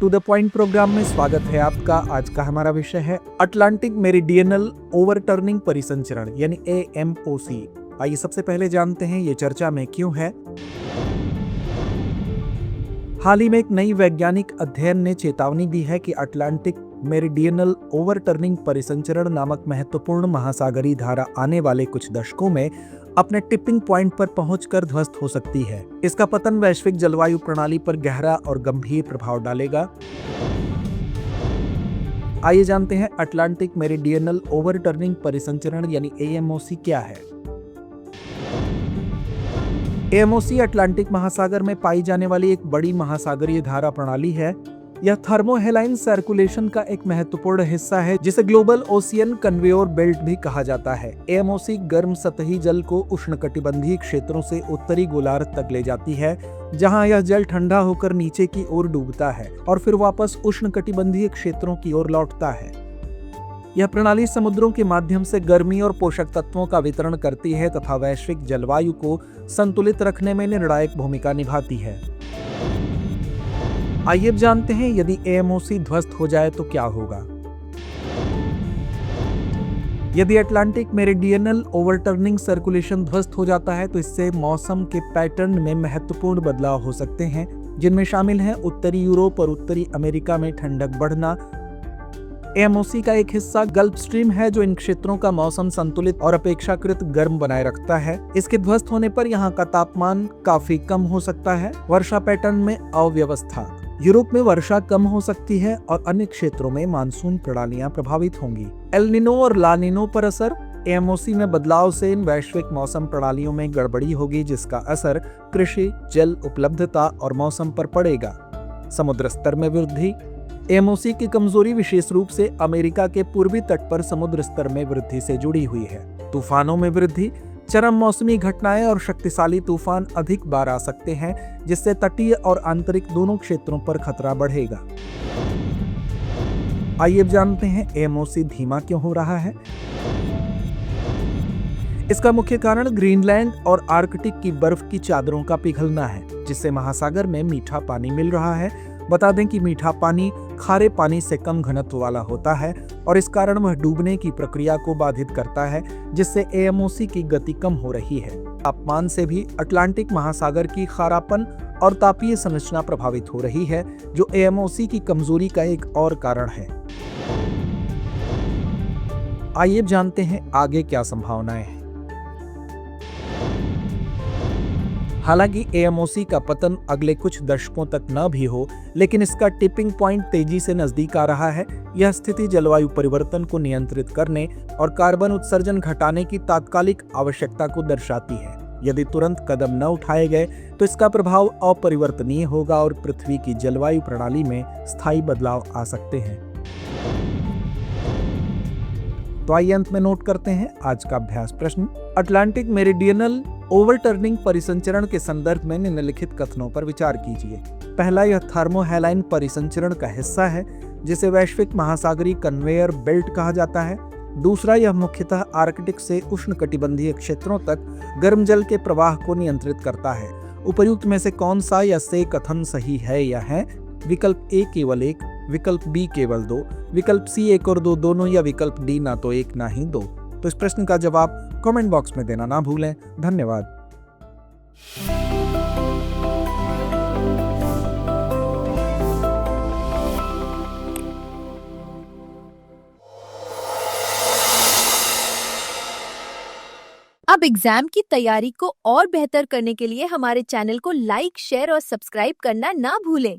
To the point programme में स्वागत है आपका। आज का हमारा विषय है अटलांटिक मेरिडियनल ओवरटर्निंग परिसंचरण यानी AMOC। आइए सबसे पहले जानते हैं ये चर्चा में क्यों है। हाल ही में एक नई वैज्ञानिक अध्ययन ने चेतावनी दी है कि अटलांटिक मेरिडियनल ओवरटर्निंग परिसंचरण नामक महत्वपूर्ण महासागरीय धारा आने वाले कुछ दशकों में अपने टिपिंग पॉइंट पर पहुंचकर ध्वस्त हो सकती है। इसका पतन वैश्विक जलवायु प्रणाली पर गहरा और गंभीर प्रभाव डालेगा। आइए जानते हैं अटलांटिक मेरिडियनल ओवरटर्निंग परिसंचरण यानी AMOC क्या है। AMOC अटलांटिक महासागर में पाई जाने वाली एक बड़ी महासागरीय धारा प्रणाली है। यह थर्मोहेलाइन सर्कुलेशन का एक महत्वपूर्ण हिस्सा है जिसे ग्लोबल ओशियन कन्वेयर बेल्ट भी कहा जाता है। AMOC गर्म सतही जल को उष्णकटिबंधीय क्षेत्रों से उत्तरी गोलार्ध तक ले जाती है, जहां यह जल ठंडा होकर नीचे की ओर डूबता है और फिर वापस उष्णकटिबंधीय क्षेत्रों की ओर लौटता है। यह प्रणाली समुद्रों के माध्यम से गर्मी और पोषक तत्वों का वितरण करती है तथा वैश्विक जलवायु को संतुलित रखने में निर्णायक भूमिका निभाती है। आइए अब जानते हैं यदि AMOC ध्वस्त हो जाए तो क्या होगा। यदि अटलांटिक मेरिडियनल ओवरटर्निंग सर्कुलेशन ध्वस्त हो जाता है तो इससे मौसम के पैटर्न में महत्वपूर्ण बदलाव हो सकते हैं, जिनमें शामिल हैं उत्तरी यूरोप और उत्तरी अमेरिका में ठंडक बढ़ना। AMOC का एक हिस्सा गल्फ स्ट्रीम है जो इन क्षेत्रों का मौसम संतुलित और अपेक्षाकृत गर्म बनाए रखता है। इसके ध्वस्त होने पर यहाँ का तापमान काफी कम हो सकता है। वर्षा पैटर्न में अव्यवस्था, यूरोप में वर्षा कम हो सकती है और अन्य क्षेत्रों में मानसून प्रणालियां प्रभावित होंगी। एल नीनो और ला नीनो पर असर, AMOC में बदलाव से इन वैश्विक मौसम प्रणालियों में गड़बड़ी होगी जिसका असर कृषि, जल उपलब्धता और मौसम पर पड़ेगा। समुद्र स्तर में वृद्धि, AMOC की कमजोरी विशेष रूप से अमेरिका के पूर्वी तट पर समुद्र स्तर में वृद्धि से जुड़ी हुई है। तूफानों में वृद्धि, चरम मौसमी घटनाएं और शक्तिशाली तूफान अधिक बार आ सकते हैं जिससे तटीय और आंतरिक दोनों क्षेत्रों पर खतरा बढ़ेगा। आइए अब जानते हैं AMOC धीमा क्यों हो रहा है। इसका मुख्य कारण ग्रीनलैंड और आर्कटिक की बर्फ की चादरों का पिघलना है, जिससे महासागर में मीठा पानी मिल रहा है। बता दें कि मीठा पानी खारे पानी से कम घनत्व वाला होता है और इस कारण वह डूबने की प्रक्रिया को बाधित करता है, जिससे AMOC की गति कम हो रही है। तापमान से भी अटलांटिक महासागर की खारापन और तापीय संरचना प्रभावित हो रही है, जो AMOC की कमजोरी का एक और कारण है। आइए जानते हैं आगे क्या संभावनाएं हैं। हालांकि AMOC का पतन अगले कुछ दशकों तक न भी हो, लेकिन इसका टिपिंग पॉइंट तेजी से नजदीक आ रहा है। यह स्थिति जलवायु परिवर्तन को नियंत्रित करने और कार्बन उत्सर्जन घटाने की तात्कालिक आवश्यकता को दर्शाती है। यदि तुरंत कदम न उठाए गए तो इसका प्रभाव अपरिवर्तनीय होगा और पृथ्वी की जलवायु प्रणाली में स्थायी बदलाव आ सकते हैं। तो आइए अंत में नोट करते हैं आज का अभ्यास प्रश्न। अटलांटिक मेरिडियनल ओवरटर्निंग परिसंचरण के संदर्भ में निम्नलिखित कथनों पर विचार कीजिए। पहला, यह थर्मोहेलाइन परिसंचरण का हिस्सा है जिसे वैश्विक महासागरीय कन्वेयर बेल्ट कहा जाता है। दूसरा, यह मुख्यतः आर्कटिक से उष्णकटिबंधीय क्षेत्रों तक गर्म जल के प्रवाह को नियंत्रित करता है। उपर्युक्त में से कौन सा या से कथन सही है या है? विकल्प A केवल 1, विकल्प B केवल 2, विकल्प C 1 और 2 दोनों, या विकल्प D ना तो 1 ना ही 2। तो इस प्रश्न का जवाब कमेंट बॉक्स में देना ना भूलें। धन्यवाद। अब एग्जाम की तैयारी को और बेहतर करने के लिए हमारे चैनल को लाइक, शेयर और सब्सक्राइब करना ना भूलें।